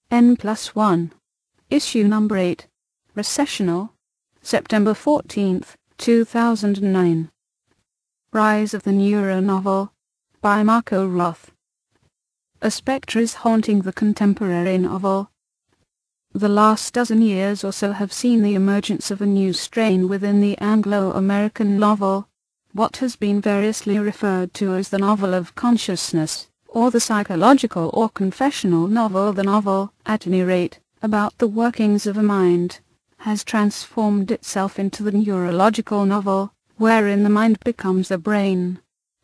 n+1. Issue number 8. Recessional. September 14, 2009. Rise of the Neuronovel. By Roth. A specter is haunting the contemporary novel. The last dozen years or so have seen the emergence of a new strain within the Anglo-American novel, what has been variously referred to as the novel of consciousness, or the psychological or confessional novel. The novel, at any rate, about the workings of a mind, has transformed itself into the neurological novel, wherein the mind becomes the brain.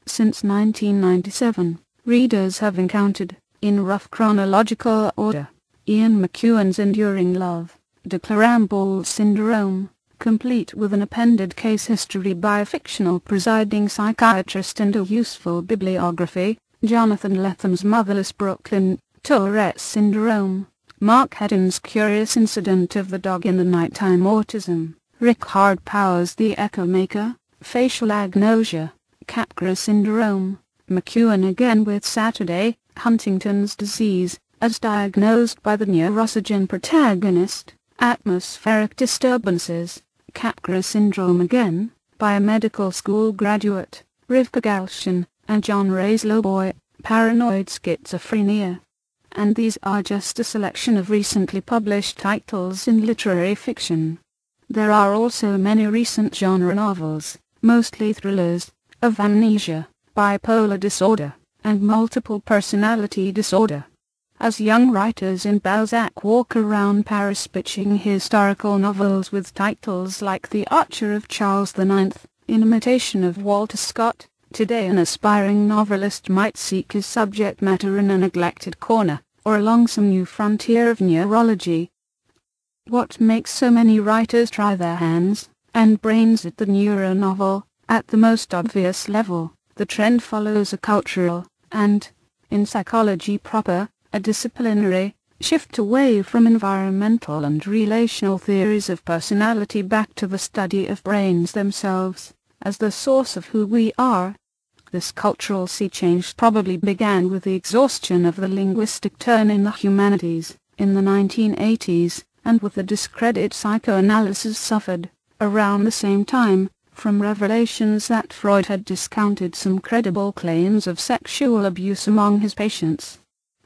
Since 1997, readers have encountered, in rough chronological order, Ian McEwan's Enduring Love, de Clérambault's Syndrome, complete with an appended case history by a fictional presiding psychiatrist and a useful bibliography, Jonathan Lethem's Motherless Brooklyn, Tourette's Syndrome, Mark Haddon's Curious Incident of the Dog in the Nighttime Autism, Richard Powers' The Echomaker, Facial Agnosia, Capgras Syndrome, McEwan again with Saturday, Huntington's Disease, as diagnosed by the neurosurgeon protagonist, Atmospheric Disturbances, Capgras Syndrome again, by a medical school graduate, Rivka Galchen, and John Ray's Lowboy, Paranoid Schizophrenia. And these are just a selection of recently published titles in literary fiction. There are also many recent genre novels, mostly thrillers, of amnesia, bipolar disorder, and multiple personality disorder. As young writers in Balzac walk around Paris pitching historical novels with titles like The Archer of Charles IX, in imitation of Walter Scott, today an aspiring novelist might seek his subject matter in a neglected corner, or along some new frontier of neurology. What makes so many writers try their hands and brains at the neuronovel? At the most obvious level, the trend follows a cultural, and, in psychology proper, a disciplinary, shift away from environmental and relational theories of personality back to the study of brains themselves, as the source of who we are. This cultural sea change probably began with the exhaustion of the linguistic turn in the humanities, in the 1980s, and with the discredit psychoanalysis suffered, around the same time, from revelations that Freud had discounted some credible claims of sexual abuse among his patients.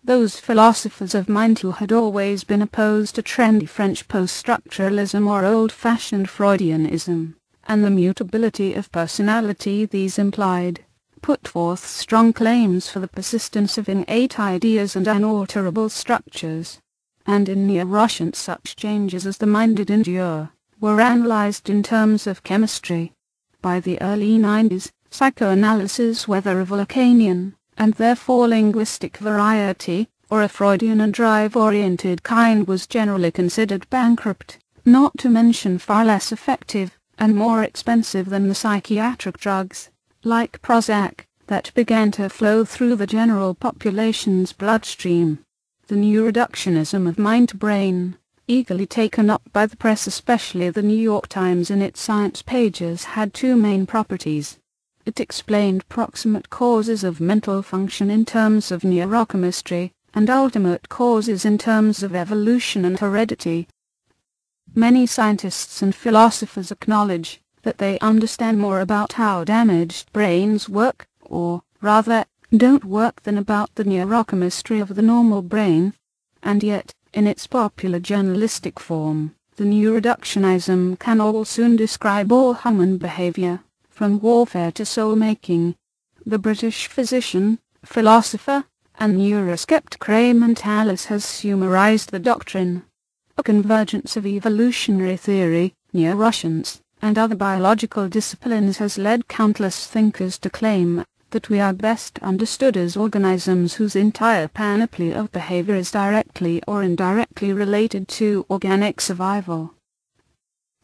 Those philosophers of mind who had always been opposed to trendy French post-structuralism or old-fashioned Freudianism, and the mutability of personality these implied, put forth strong claims for the persistence of innate ideas and unalterable structures. And in neuroscience such changes as the mind did endure, were analyzed in terms of chemistry. By the early 90s, psychoanalysis, whether of a Lacanian, and therefore linguistic variety, or a Freudian and drive-oriented kind, was generally considered bankrupt, not to mention far less effective, and more expensive than the psychiatric drugs, like Prozac, that began to flow through the general population's bloodstream. The new reductionism of mind-to-brain, eagerly taken up by the press, especially the New York Times in its science pages, had two main properties. It explained proximate causes of mental function in terms of neurochemistry, and ultimate causes in terms of evolution and heredity. Many scientists and philosophers acknowledge that they understand more about how damaged brains work, or, rather, don't work, than about the neurochemistry of the normal brain. And yet, in its popular journalistic form, the new reductionism can all soon describe all human behavior, from warfare to soul-making. The British physician, philosopher, and neuroskeptic Raymond Tallis has summarized the doctrine. A convergence of evolutionary theory, neuroscience, and other biological disciplines has led countless thinkers to claim that we are best understood as organisms whose entire panoply of behavior is directly or indirectly related to organic survival.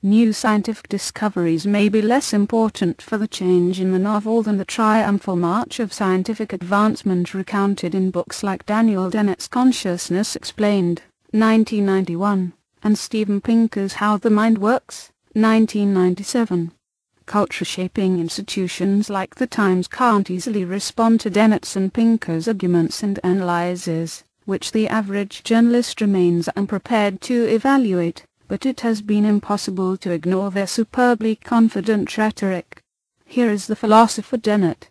New scientific discoveries may be less important for the change in the novel than the triumphal march of scientific advancement recounted in books like Daniel Dennett's Consciousness Explained, 1991, and Steven Pinker's How the Mind Works, 1997. Culture-shaping institutions like the Times can't easily respond to Dennett's and Pinker's arguments and analyses, which the average journalist remains unprepared to evaluate, but it has been impossible to ignore their superbly confident rhetoric. Here is the philosopher Dennett.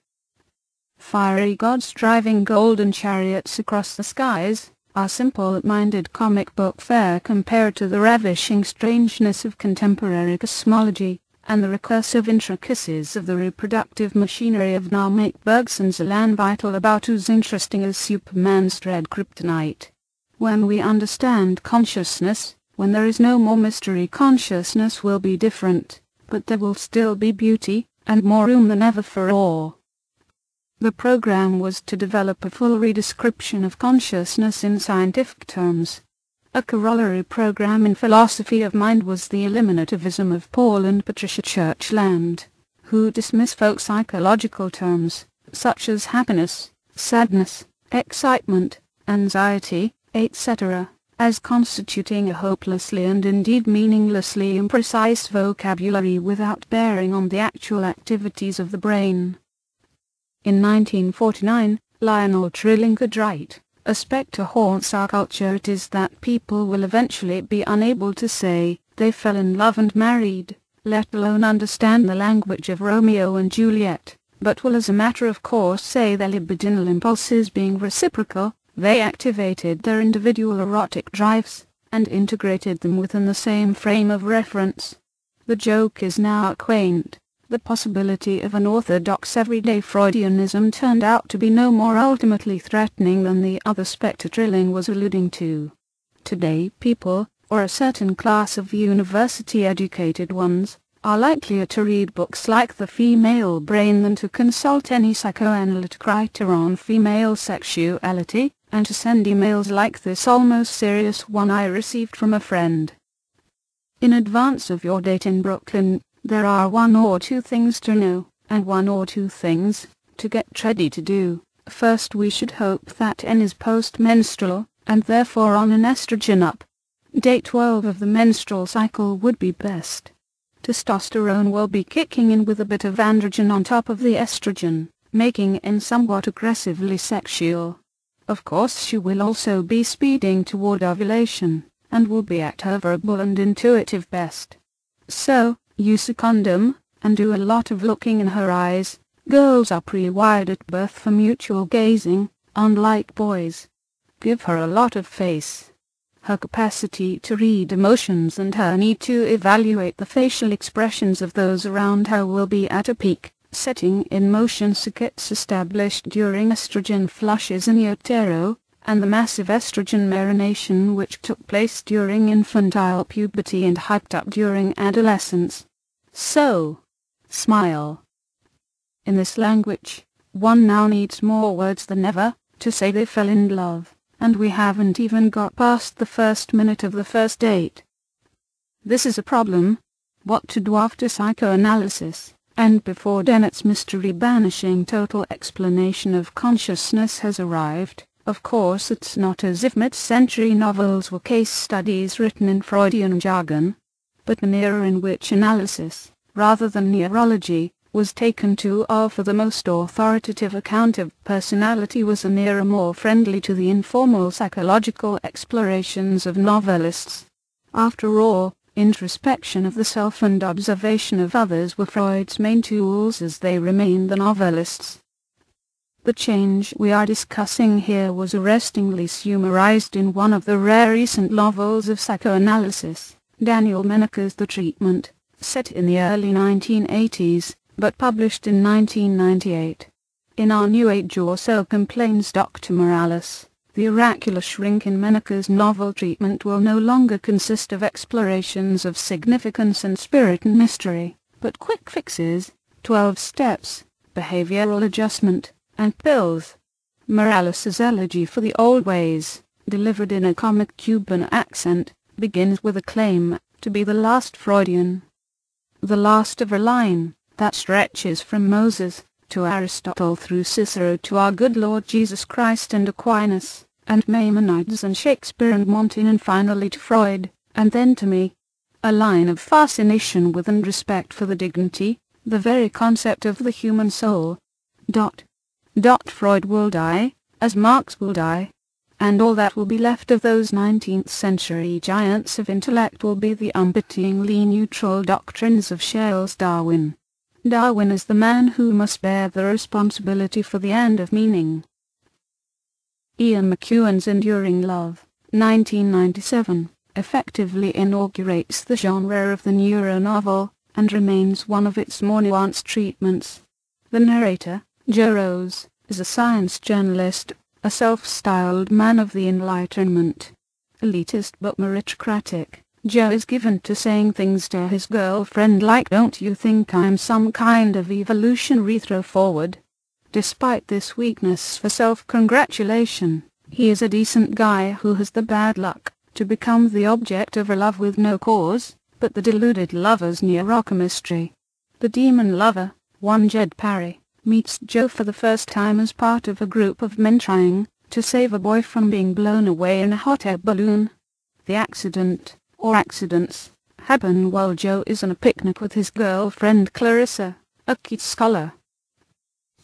Fiery gods driving golden chariots across the skies, our simple-minded comic book fare compared to the ravishing strangeness of contemporary cosmology, and the recursive intricacies of the reproductive machinery of now make Bergson's Elan Vital about as interesting as Superman's dread kryptonite. When we understand consciousness, when there is no more mystery, consciousness will be different, but there will still be beauty, and more room than ever for awe. The program was to develop a full redescription of consciousness in scientific terms. A corollary program in philosophy of mind was the eliminativism of Paul and Patricia Churchland, who dismiss folk psychological terms, such as happiness, sadness, excitement, anxiety, etc., as constituting a hopelessly and indeed meaninglessly imprecise vocabulary without bearing on the actual activities of the brain. In 1949, Lionel Trilling could write, "A specter haunts our culture. It is that people will eventually be unable to say they fell in love and married, let alone understand the language of Romeo and Juliet, but will as a matter of course say their libidinal impulses being reciprocal, they activated their individual erotic drives, and integrated them within the same frame of reference." The joke is now quaint. The possibility of an orthodox everyday Freudianism turned out to be no more ultimately threatening than the other specter Trilling was alluding to. Today people, or a certain class of university-educated ones, are likelier to read books like The Female Brain than to consult any psychoanalytic writer on female sexuality, and to send emails like this almost serious one I received from a friend. In advance of your date in Brooklyn, there are one or two things to know, and one or two things to get ready to do. First, we should hope that N is post-menstrual, and therefore on an estrogen up. Day 12 of the menstrual cycle would be best. Testosterone will be kicking in with a bit of androgen on top of the estrogen, making N somewhat aggressively sexual. Of course she will also be speeding toward ovulation, and will be at her verbal and intuitive best. So, use a condom, and do a lot of looking in her eyes. Girls are pre-wired at birth for mutual gazing, unlike boys. Give her a lot of face. Her capacity to read emotions and her need to evaluate the facial expressions of those around her will be at a peak, setting in motion circuits established during estrogen flushes in utero, and the massive estrogen marination which took place during infantile puberty and hyped up during adolescence. So, smile. In this language, one now needs more words than ever to say they fell in love, and we haven't even got past the first minute of the first date. This is a problem. What to do after psychoanalysis, and before Dennett's mystery-banishing total explanation of consciousness has arrived? Of course it's not as if mid-century novels were case studies written in Freudian jargon, but an era in which analysis, rather than neurology, was taken to offer the most authoritative account of personality was an era more friendly to the informal psychological explorations of novelists. After all, introspection of the self and observation of others were Freud's main tools as they remained the novelists'. The change we are discussing here was arrestingly summarized in one of the rare recent novels of psychoanalysis, Daniel Menneker's The Treatment, set in the early 1980s, but published in 1998. In Our New Age or so complains Dr. Morales, the oracular shrink in Menneker's novel Treatment will no longer consist of explorations of significance and spirit and mystery, but quick fixes, 12 steps, behavioral adjustment, and pills. Morales's elegy for the old ways, delivered in a comic Cuban accent, begins with a claim to be the last Freudian. The last of a line that stretches from Moses to Aristotle through Cicero to our good Lord Jesus Christ and Aquinas, and Maimonides and Shakespeare and Montaigne and finally to Freud, and then to me. A line of fascination with and respect for the dignity, the very concept of the human soul. Freud will die, as Marx will die, and all that will be left of those 19th century giants of intellect will be the unpityingly neutral doctrines of Charles Darwin. Darwin is the man who must bear the responsibility for the end of meaning. Ian McEwan's Enduring Love, 1997, effectively inaugurates the genre of the neuronovel, and remains one of its more nuanced treatments. The narrator, Joe Rose, is a science journalist, a self-styled man of the Enlightenment. Elitist but meritocratic, Joe is given to saying things to his girlfriend like, "Don't you think I'm some kind of evolutionary throw forward?" Despite this weakness for self-congratulation, he is a decent guy who has the bad luck to become the object of a love with no cause, but the deluded lover's neurochemistry. The demon lover, one Jed Parry, meets Joe for the first time as part of a group of men trying to save a boy from being blown away in a hot air balloon. The accident, or accidents, happen while Joe is on a picnic with his girlfriend Clarissa, a kid scholar.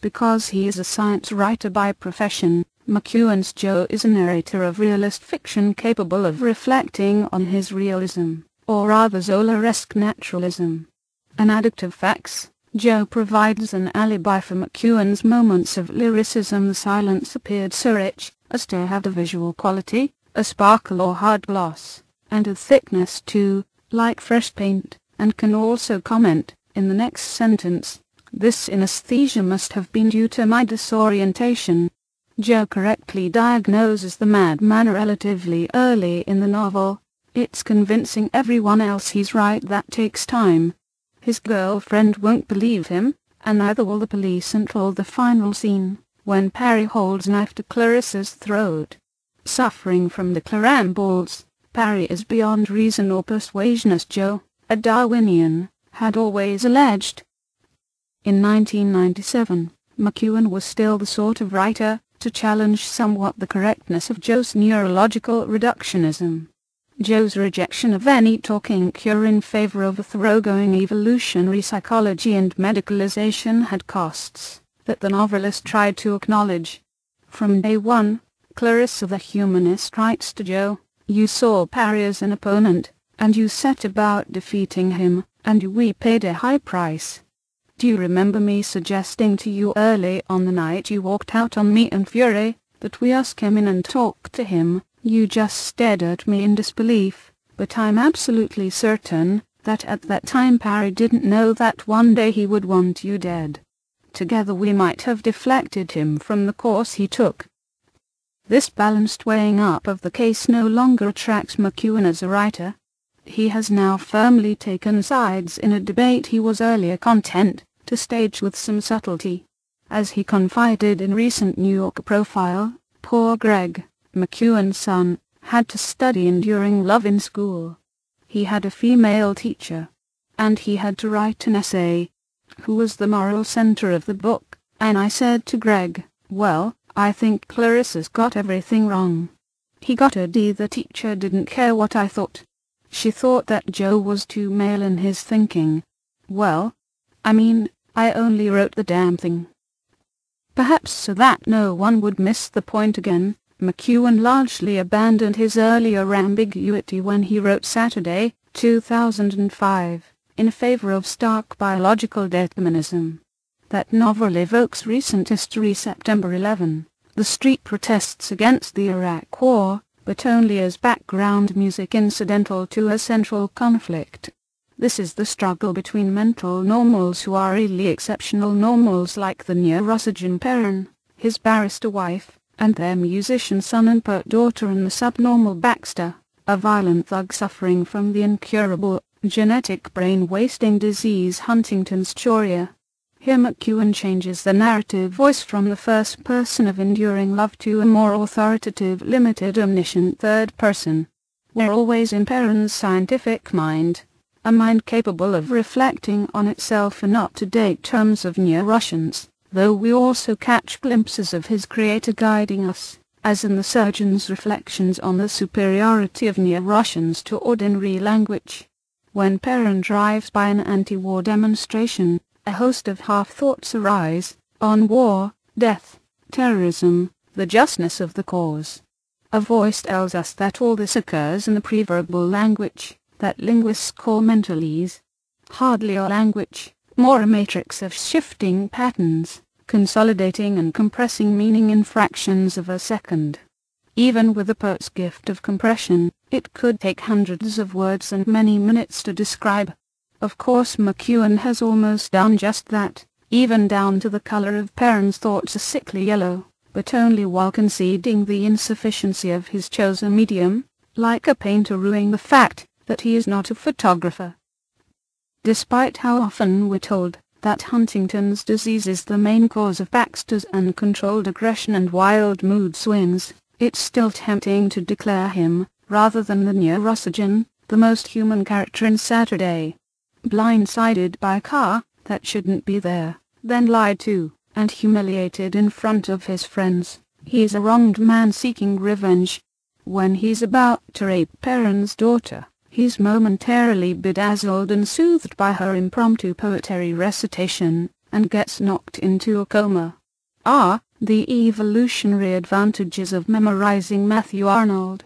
Because he is a science writer by profession, McEwan's Joe is a narrator of realist fiction capable of reflecting on his realism, or rather Zola-esque naturalism. An addict of facts, Joe provides an alibi for McEwan's moments of lyricism. The silence appeared so rich as to have a visual quality, a sparkle or hard gloss, and a thickness too, like fresh paint, and can also comment, in the next sentence, "This synesthesia must have been due to my disorientation." Joe correctly diagnoses the madman relatively early in the novel. It's convincing everyone else he's right that takes time. His girlfriend won't believe him, and neither will the police until the final scene, when Parry holds a knife to Clarissa's throat. Suffering from the Clérambauts, Parry is beyond reason or persuasion, as Joe, a Darwinian, had always alleged. In 1997, McEwan was still the sort of writer to challenge somewhat the correctness of Joe's neurological reductionism. Joe's rejection of any talking cure in favor of a thoroughgoing evolutionary psychology and medicalization had costs that the novelist tried to acknowledge. From day one, Clarissa the humanist writes to Joe, "You saw Parry as an opponent, and you set about defeating him, and we paid a high price. Do you remember me suggesting to you early on the night you walked out on me in fury, that we ask him in and talk to him? You just stared at me in disbelief, but I'm absolutely certain that at that time Parry didn't know that one day he would want you dead. Together we might have deflected him from the course he took." This balanced weighing up of the case no longer attracts McEwan as a writer. He has now firmly taken sides in a debate he was earlier content to stage with some subtlety. As he confided in recent New York profile, poor Greg, McEwan's son, had to study Enduring Love in school. He had a female teacher, and he had to write an essay. Who was the moral center of the book? And I said to Greg, "Well, I think Clarissa's got everything wrong." He got a D. The teacher didn't care what I thought. She thought that Joe was too male in his thinking. Well, I mean, I only wrote the damn thing. Perhaps so that no one would miss the point again, McEwan largely abandoned his earlier ambiguity when he wrote Saturday, 2005, in favor of stark biological determinism. That novel evokes recent history. September 11, the street protests against the Iraq War, but only as background music incidental to a central conflict. This is the struggle between mental normals who are really exceptional normals like the neurosurgeon Perrin, his barrister wife, and their musician son and poet daughter, and the subnormal Baxter, a violent thug suffering from the incurable, genetic brain-wasting disease Huntington's chorea. Here McEwan changes the narrative voice from the first person of Enduring Love to a more authoritative, limited, omniscient third person. We're always in Perrin's scientific mind, a mind capable of reflecting on itself in up-to-date terms of neuroscience, though we also catch glimpses of his creator guiding us, as in the surgeon's reflections on the superiority of neuroscience to ordinary language. When Perrin drives by an anti-war demonstration, a host of half-thoughts arise, on war, death, terrorism, the justness of the cause. A voice tells us that all this occurs in the preverbal language, that linguists call mentalese. Hardly a language, more a matrix of shifting patterns, consolidating and compressing meaning in fractions of a second. Even with the poet's gift of compression, it could take hundreds of words and many minutes to describe. Of course McEwan has almost done just that, even down to the color of Perrin's thoughts a sickly yellow, but only while conceding the insufficiency of his chosen medium, like a painter ruing the fact that he is not a photographer. Despite how often we're told that Huntington's disease is the main cause of Baxter's uncontrolled aggression and wild mood swings, it's still tempting to declare him, rather than the neurosurgeon, the most human character in Saturday. Blindsided by a car that shouldn't be there, then lied to, and humiliated in front of his friends, he is a wronged man seeking revenge. When he's about to rape Perrin's daughter, he's momentarily bedazzled and soothed by her impromptu poetry recitation, and gets knocked into a coma. The evolutionary advantages of memorizing Matthew Arnold.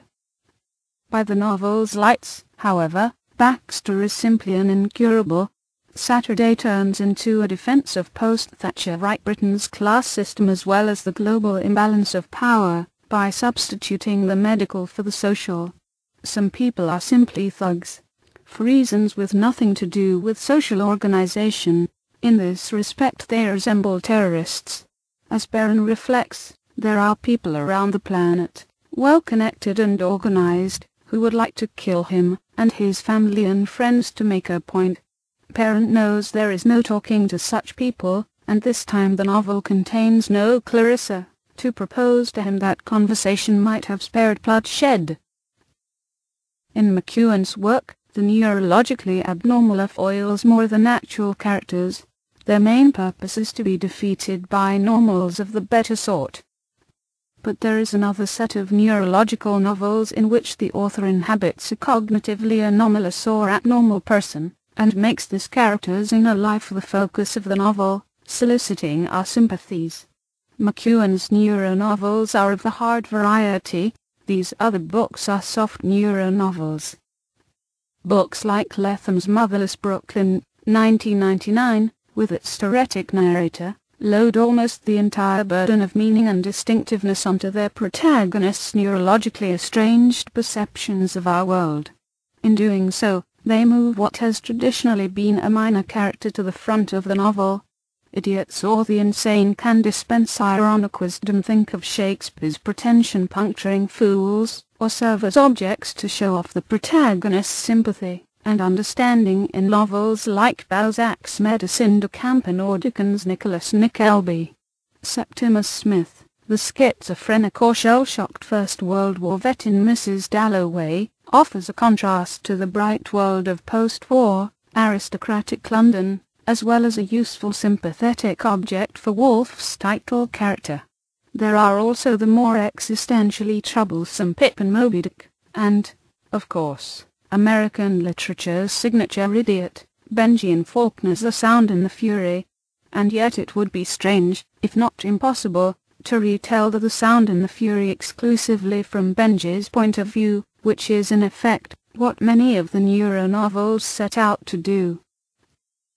By the novel's lights, however, Baxter is simply an incurable. Saturday turns into a defense of post-Thatcherite Britain's class system as well as the global imbalance of power, by substituting the medical for the social. Some people are simply thugs, for reasons with nothing to do with social organization. In this respect they resemble terrorists. As Perrin reflects, there are people around the planet, well-connected and organized, who would like to kill him and his family and friends to make a point. Perrin knows there is no talking to such people, and this time the novel contains no Clarissa, to propose to him that conversation might have spared bloodshed. In McEwan's work, the neurologically abnormal are foils more than actual characters. Their main purpose is to be defeated by normals of the better sort. But there is another set of neurological novels in which the author inhabits a cognitively anomalous or abnormal person, and makes this character's inner life the focus of the novel, soliciting our sympathies. McEwan's neuronovels are of the hard variety. These other books are soft neuronovels. Books like Lethem's Motherless Brooklyn, 1999, with its Tourettic narrator, load almost the entire burden of meaning and distinctiveness onto their protagonists' neurologically estranged perceptions of our world. In doing so, they move what has traditionally been a minor character to the front of the novel. Idiots or the insane can dispense ironic wisdom. Think of Shakespeare's pretension-puncturing fools, or serve as objects to show off the protagonist's sympathy and understanding in novels like Balzac's Medicine de Campan or Dickens' Nicholas Nickleby. Septimus Smith, the schizophrenic or shell-shocked First World War vet in Mrs. Dalloway, offers a contrast to the bright world of post-war, aristocratic London, as well as a useful sympathetic object for Woolf's title character. There are also the more existentially troublesome Pip and Moby Dick, and, of course, American literature's signature idiot, Benji and Faulkner's The Sound and the Fury. And yet it would be strange, if not impossible, to retell The Sound and the Fury exclusively from Benji's point of view, which is in effect what many of the neuronovels set out to do.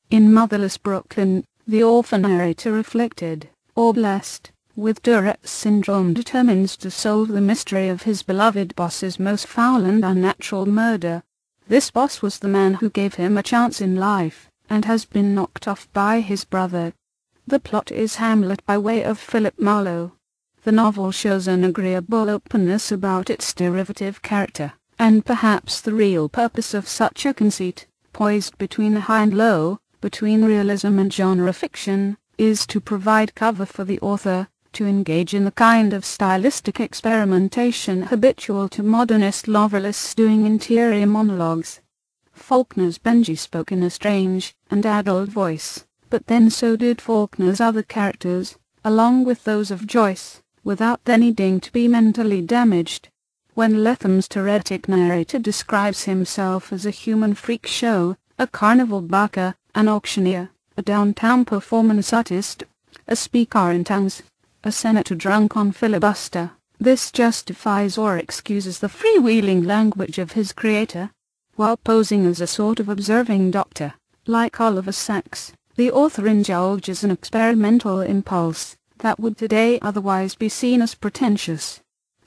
In Motherless Brooklyn, the author narrator afflicted, or blessed, with Tourette's syndrome determines to solve the mystery of his beloved boss's most foul and unnatural murder. This boss was the man who gave him a chance in life, and has been knocked off by his brother. The plot is Hamlet by way of Philip Marlowe. The novel shows an agreeable openness about its derivative character, and perhaps the real purpose of such a conceit, poised between high and low, between realism and genre fiction, is to provide cover for the author to engage in the kind of stylistic experimentation habitual to modernist novelists doing interior monologues. Faulkner's Benji spoke in a strange and adult voice, but then so did Faulkner's other characters, along with those of Joyce, without their needing to be mentally damaged. When Lethem's Tourettic narrator describes himself as a human freak show, a carnival barker, an auctioneer, a downtown performance artist, a speaker in tongues, a senator drunk on filibuster, This justifies or excuses the freewheeling language of his creator. While posing as a sort of observing doctor, like Oliver Sacks, the author indulges an experimental impulse that would today otherwise be seen as pretentious.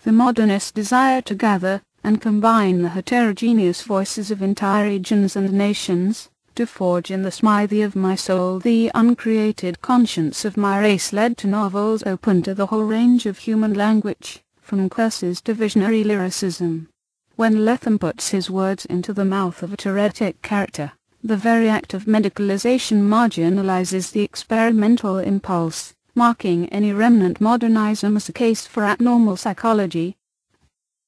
The modernist desire to gather and combine the heterogeneous voices of entire regions and nations, to forge in the smithy of my soul the uncreated conscience of my race, led to novels open to the whole range of human language, from curses to visionary lyricism. When Lethem puts his words into the mouth of a Tourettic character, the very act of medicalization marginalizes the experimental impulse, marking any remnant modernism as a case for abnormal psychology.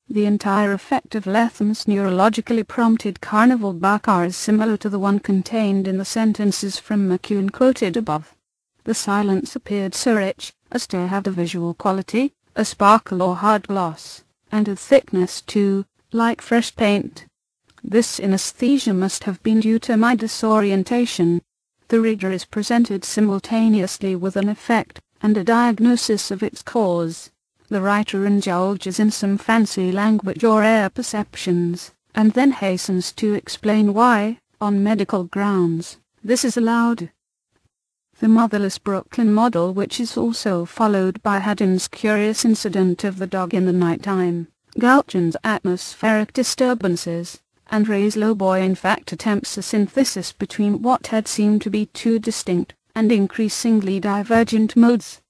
The entire effect of Lethem's neurologically prompted carnival bakar is similar to the one contained in the sentences from McEwan quoted above. The silence appeared so rich as to have a visual quality, a sparkle or hard gloss, and a thickness too, like fresh paint. This synesthesia must have been due to my disorientation. The reader is presented simultaneously with an effect and a diagnosis of its cause. The writer indulges in some fancy language or air perceptions, and then hastens to explain why, on medical grounds, this is allowed. The Motherless Brooklyn model, which is also followed by Haddon's curious incident of the dog in the night time, Galchen's atmospheric disturbances, and Ray's Lowboy in fact attempts a synthesis between what had seemed to be two distinct and increasingly divergent modes.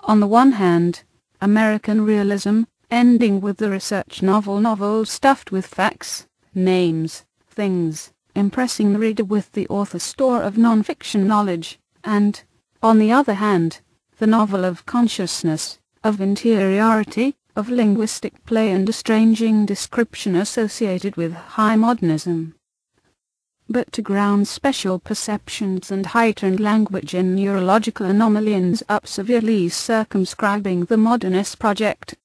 On the one hand, American realism, ending with the research novel stuffed with facts, names, things, impressing the reader with the author's store of non-fiction knowledge, and, on the other hand, the novel of consciousness, of interiority, of linguistic play and estranging description associated with high modernism. But to ground special perceptions and heightened language in neurological anomaly ends up severely circumscribing the modernist project.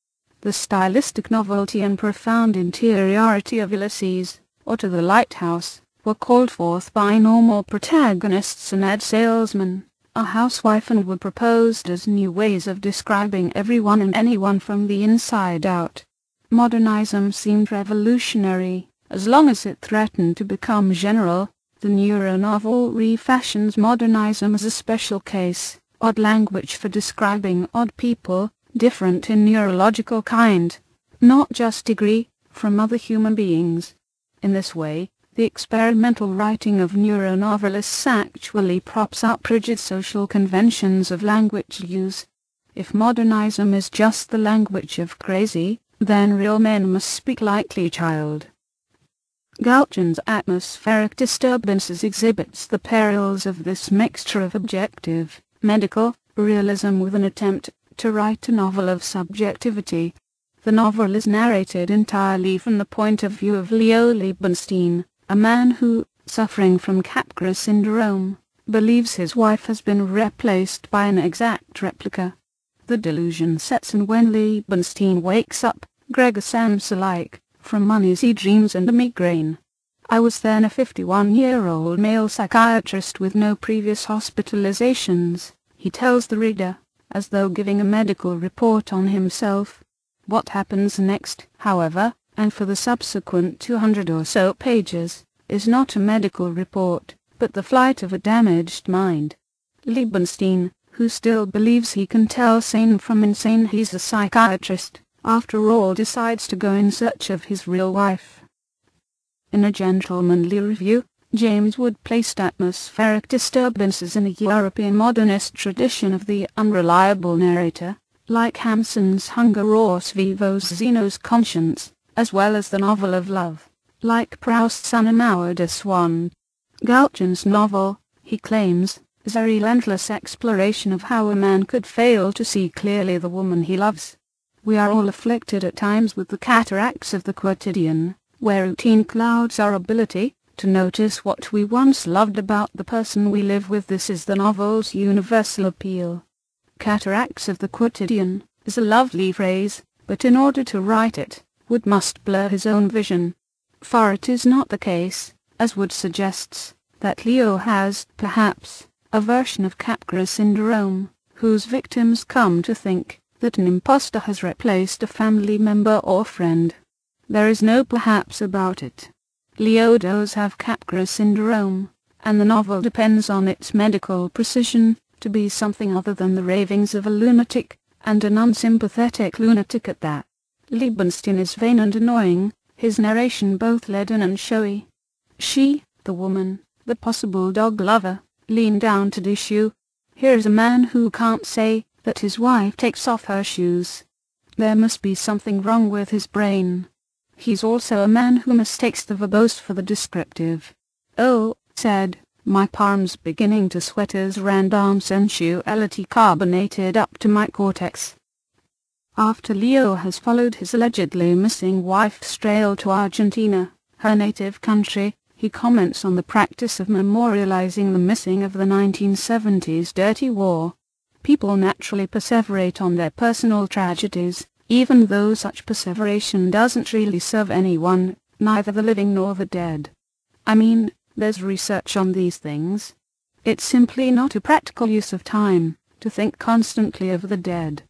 The stylistic novelty and profound interiority of Ulysses, or To the Lighthouse, were called forth by normal protagonists and ad salesmen, a housewife, and were proposed as new ways of describing everyone and anyone from the inside out. Modernism seemed revolutionary as long as it threatened to become general. The Neuronovel refashions modernism as a special case, odd language for describing odd people, different in neurological kind, not just degree, from other human beings. In this way, the experimental writing of neuronovelists actually props up rigid social conventions of language use. If modernism is just the language of crazy, then real men must speak like a child. Galchen's atmospheric disturbances exhibits the perils of this mixture of objective, medical, realism with an attempt to write a novel of subjectivity. The novel is narrated entirely from the point of view of Leo Liebenstein, a man who, suffering from Capgras syndrome, believes his wife has been replaced by an exact replica. The delusion sets in when Liebenstein wakes up, Gregor Samsa-like, from uneasy dreams and a migraine. I was then a 51-year-old male psychiatrist with no previous hospitalizations, he tells the reader, as though giving a medical report on himself. What happens next, however, and for the subsequent 200 or so pages, is not a medical report, but the flight of a damaged mind. Liebenstein, who still believes he can tell sane from insane, he's a psychiatrist, after all, decides to go in search of his real wife. In a gentlemanly review, James Wood placed atmospheric disturbances in a European modernist tradition of the unreliable narrator, like Hampson's Hunger or Svevo's Zeno's Conscience, as well as the novel of love, like Proust's n+1. Galchen's novel, he claims, is a relentless exploration of how a man could fail to see clearly the woman he loves. We are all afflicted at times with the cataracts of the quotidian, where routine clouds our ability to notice what we once loved about the person we live with. This is the novel's universal appeal. Cataracts of the quotidian is a lovely phrase, but in order to write it, Wood must blur his own vision. For it is not the case, as Wood suggests, that Leo has, perhaps, a version of Capgras syndrome, whose victims come to think that an imposter has replaced a family member or friend. There is no perhaps about it. Leo does have Capgras syndrome, and the novel depends on its medical precision to be something other than the ravings of a lunatic, and an unsympathetic lunatic at that. Liebenstein is vain and annoying, his narration both leaden and showy. She, the woman, the possible dog lover, lean down to tissue. Here's a man who can't say that his wife takes off her shoes. There must be something wrong with his brain. He's also a man who mistakes the verbose for the descriptive. "Oh," said, "my palms beginning to sweat as random sensuality carbonated up to my cortex." After Leo has followed his allegedly missing wife's trail to Argentina, her native country, he comments on the practice of memorializing the missing of the 1970s dirty war. People naturally perseverate on their personal tragedies, even though such perseveration doesn't really serve anyone, neither the living nor the dead. I mean, there's research on these things. It's simply not a practical use of time to think constantly of the dead.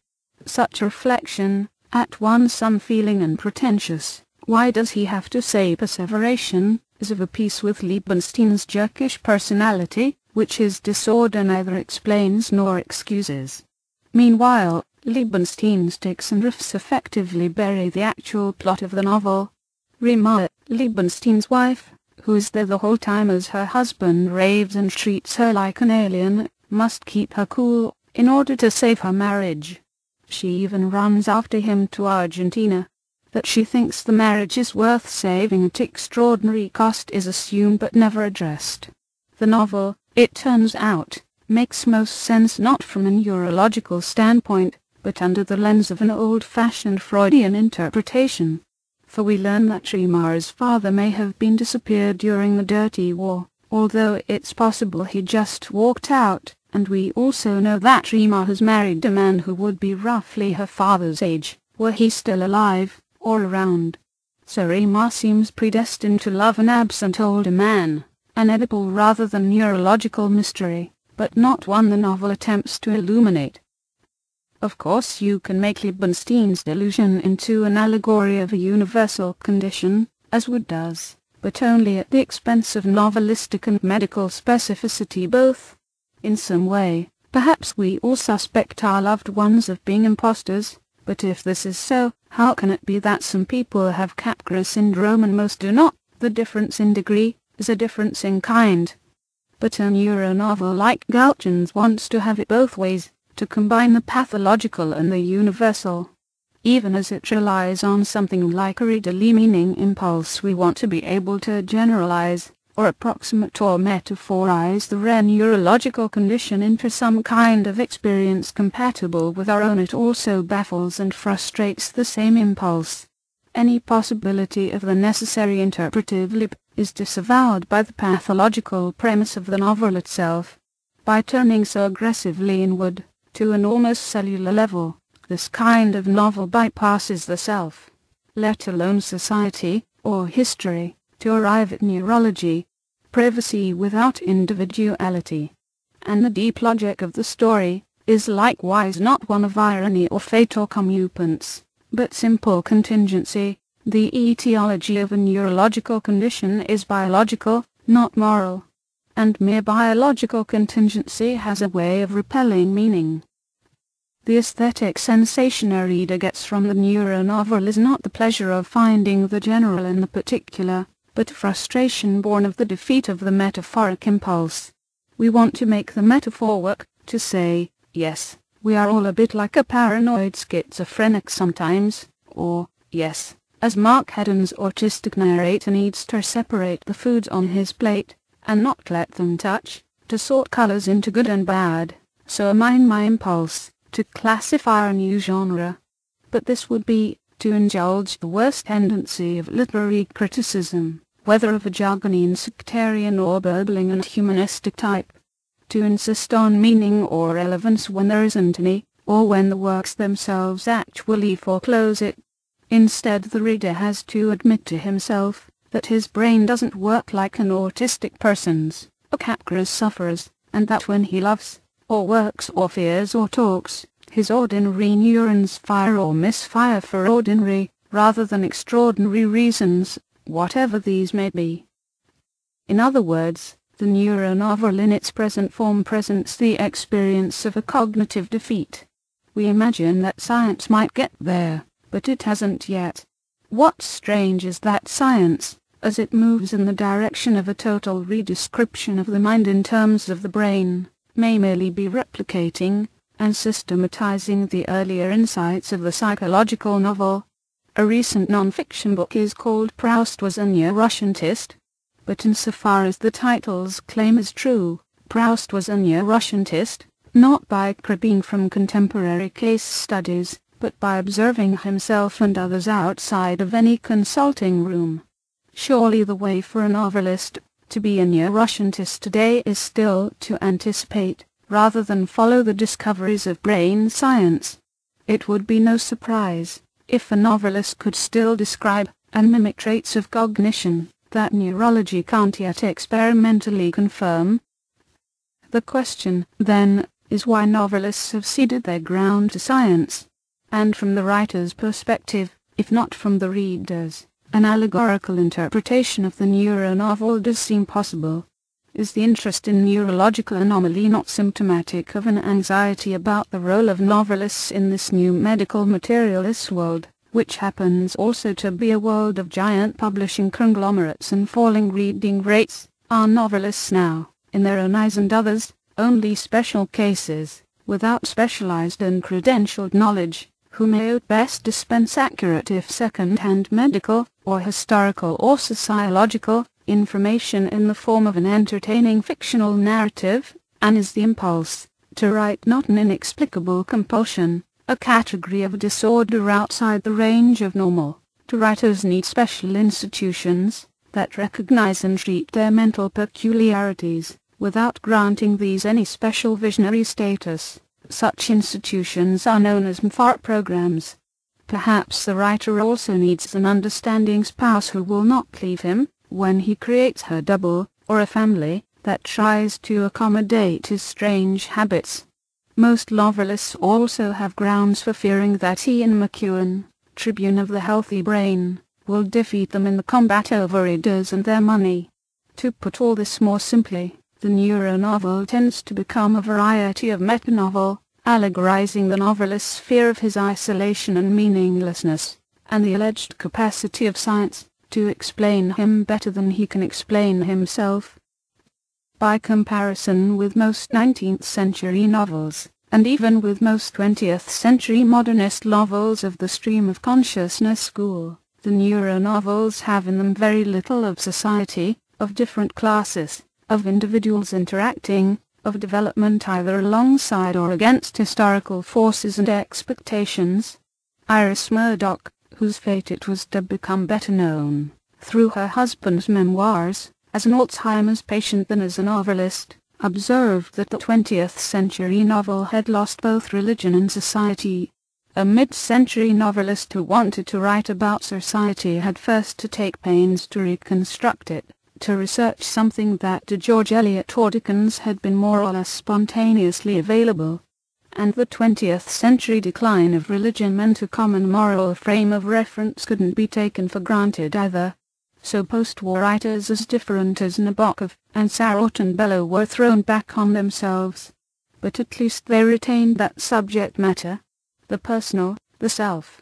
Such reflection, at once unfeeling and pretentious, why does he have to say perseveration, is of a piece with Liebenstein's jerkish personality, which his disorder neither explains nor excuses. Meanwhile, Liebenstein's tics and riffs effectively bury the actual plot of the novel. Rima, Liebenstein's wife, who is there the whole time as her husband raves and treats her like an alien, must keep her cool, in order to save her marriage. She even runs after him to Argentina. That she thinks the marriage is worth saving at extraordinary cost is assumed but never addressed. The novel, it turns out, makes most sense not from a neurological standpoint, but under the lens of an old-fashioned Freudian interpretation. For we learn that Rimar's father may have been disappeared during the Dirty War, although it's possible he just walked out, and we also know that Rimar has married a man who would be roughly her father's age, were he still alive, or around. So Rimar seems predestined to love an absent older man, an Oedipal rather than neurological mystery, but not one the novel attempts to illuminate. Of course you can make Liebenstein's delusion into an allegory of a universal condition, as Wood does, but only at the expense of novelistic and medical specificity both. In some way, perhaps we all suspect our loved ones of being impostors, but if this is so, how can it be that some people have Capgras syndrome and most do not? The difference in degree is a difference in kind. But a neuronovel like Galchen's wants to have it both ways, to combine the pathological and the universal. Even as it relies on something like a readily meaning impulse, we want to be able to generalize, or approximate or metaphorize the rare neurological condition into some kind of experience compatible with our own. It also baffles and frustrates the same impulse. Any possibility of the necessary interpretive leap is disavowed by the pathological premise of the novel itself. By turning so aggressively inward, to an almost cellular level, this kind of novel bypasses the self, let alone society, or history, to arrive at neurology, privacy without individuality. And the deep logic of the story is likewise not one of irony or fate or comeuppance, but simple contingency. The etiology of a neurological condition is biological, not moral. And mere biological contingency has a way of repelling meaning. The aesthetic sensation a reader gets from the neuronovel is not the pleasure of finding the general in the particular, but frustration born of the defeat of the metaphoric impulse. We want to make the metaphor work, to say, yes, we are all a bit like a paranoid schizophrenic sometimes, or, yes, as Mark Haddon's autistic narrator needs to separate the foods on his plate, and not let them touch, to sort colors into good and bad, so am I in my impulse to classify a new genre. But this would be to indulge the worst tendency of literary criticism, whether of a jargonian sectarian or burbling and humanistic type, to insist on meaning or relevance when there isn't any, or when the works themselves actually foreclose it. Instead, the reader has to admit to himself that his brain doesn't work like an autistic person's, a Capgras sufferer's, and that when he loves, or works or fears or talks, His ordinary neurons fire or misfire for ordinary, rather than extraordinary reasons, whatever these may be. In other words, the neuronovel in its present form presents the experience of a cognitive defeat. We imagine that science might get there, but it hasn't yet. What's strange is that science, as it moves in the direction of a total redescription of the mind in terms of the brain, may merely be replicating and systematizing the earlier insights of the psychological novel. A recent non-fiction book is called Proust Was a Neuroscientist, but insofar as the title's claim is true, Proust was a neuroscientist, not by cribbing from contemporary case studies, but by observing himself and others outside of any consulting room. Surely the way for a novelist to be a neuroscientist today is still to anticipate, rather than follow the discoveries of brain science. It would be no surprise if a novelist could still describe and mimic traits of cognition that neurology can't yet experimentally confirm. The question, then, is why novelists have ceded their ground to science, and from the writer's perspective, if not from the reader's, an allegorical interpretation of the neuronovel does seem possible. Is the interest in neurological anomaly not symptomatic of an anxiety about the role of novelists in this new medical materialist world, which happens also to be a world of giant publishing conglomerates and falling reading rates? Are novelists now, in their own eyes and others, only special cases, without specialized and credentialed knowledge, who may at best dispense accurate if second-hand medical, or historical or sociological, information in the form of an entertaining fictional narrative, and is the impulse to write not an inexplicable compulsion, a category of disorder outside the range of normal? Do writers need special institutions that recognize and treat their mental peculiarities, without granting these any special visionary status? Such institutions are known as MFART programs. Perhaps the writer also needs an understanding spouse who will not leave him when he creates her double, or a family that tries to accommodate his strange habits. Most novelists also have grounds for fearing that he and McEwan, tribune of the healthy brain, will defeat them in the combat over readers and their money. To put all this more simply, the neuronovel tends to become a variety of metanovel, allegorizing the novelist's fear of his isolation and meaninglessness, and the alleged capacity of science to explain him better than he can explain himself. By comparison with most 19th century novels, and even with most 20th century modernist novels of the stream of consciousness school, the neuronovels have in them very little of society, of different classes, of individuals interacting, of development either alongside or against historical forces and expectations. Iris Murdoch, whose fate it was to become better known, through her husband's memoirs, as an Alzheimer's patient than as a novelist, observed that the 20th century novel had lost both religion and society. A mid-century novelist who wanted to write about society had first to take pains to reconstruct it, to research something that to George Eliot or Dickens had been more or less spontaneously available. And the 20th century decline of religion meant a common moral frame of reference couldn't be taken for granted either. So post-war writers as different as Nabokov and Sarraute and Bellow were thrown back on themselves. But at least they retained that subject matter, the personal, the self.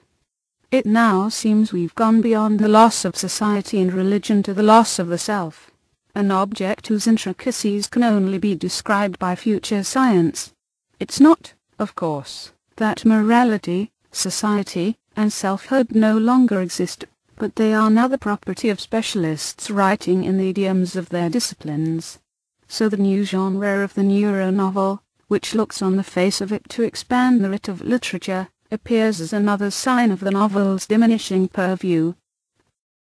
It now seems we've gone beyond the loss of society and religion to the loss of the self, an object whose intricacies can only be described by future science. It's not, of course, that morality, society, and selfhood no longer exist, but they are now the property of specialists writing in the idioms of their disciplines. So the new genre of the neuronovel, which looks on the face of it to expand the writ of literature, appears as another sign of the novel's diminishing purview,